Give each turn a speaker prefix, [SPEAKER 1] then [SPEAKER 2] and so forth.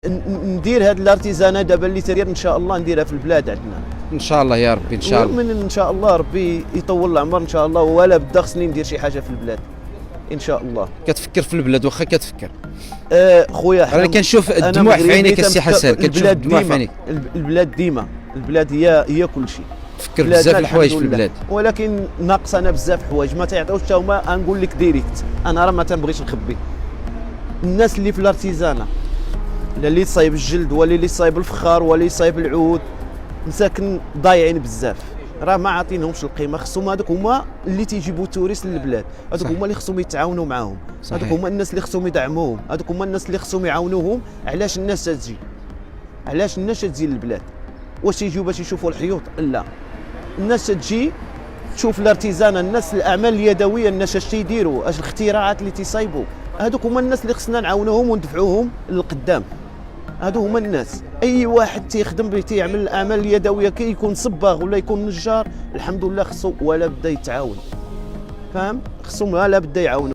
[SPEAKER 1] ندير هاد الارتيزانه دابا اللي تدير ان شاء الله نديرها في البلاد عندنا
[SPEAKER 2] ان شاء الله يا ربي ان شاء الله.
[SPEAKER 1] من ان شاء الله ربي يطول العمر ان شاء الله، ولا بدا خصني ندير شي حاجه في البلاد ان شاء الله.
[SPEAKER 2] كتفكر في البلاد واخا كتفكر.
[SPEAKER 1] خويا
[SPEAKER 2] انا كنشوف الدموع في عينيك السي حسن، كتشوف الدموع في عينيك.
[SPEAKER 1] البلاد ديما البلاد هي كل شيء.
[SPEAKER 2] تفكر بزاف الحوايج في البلاد،
[SPEAKER 1] ولكن ناقصنا بزاف الحوايج ما تيعطيوش حتى هما. غنقول لك ديريكت، انا راه ما تنبغيش نخبي. الناس اللي في الارتيزانه، اللي تصايب الجلد ولا اللي تصايب الفخار ولا اللي تصايب العود، مساكن ضايعين بزاف، راه ما عاطينهمش القيمه. خصهم هذوك هما اللي تيجيبوا توريست للبلاد، هذوك هما اللي خصهم يتعاونوا معاهم، هذوك هما الناس اللي خصهم يدعموهم، هذوك هما الناس اللي خصهم يعاونوهم. علاش الناس تجي؟ علاش الناس تجي للبلاد؟ واش تيجيو باش يشوفوا الحيوط؟ لا، الناس تجي تشوف الارتيزانه، الناس الاعمال اليدويه، الناس اش تيديروا، اش الاختراعات اللي تيصايبوا. هذوك هما الناس اللي خصنا نعاونوهم وندفعوهم للقدام. هادو هما الناس. اي واحد تيخدم تيعمل الاعمال اليدويه، كي يكون صباغ ولا يكون نجار، الحمد لله خصو ولا بدا يتعاون، فاهم؟ خصهم ولا بدا يعاونوا.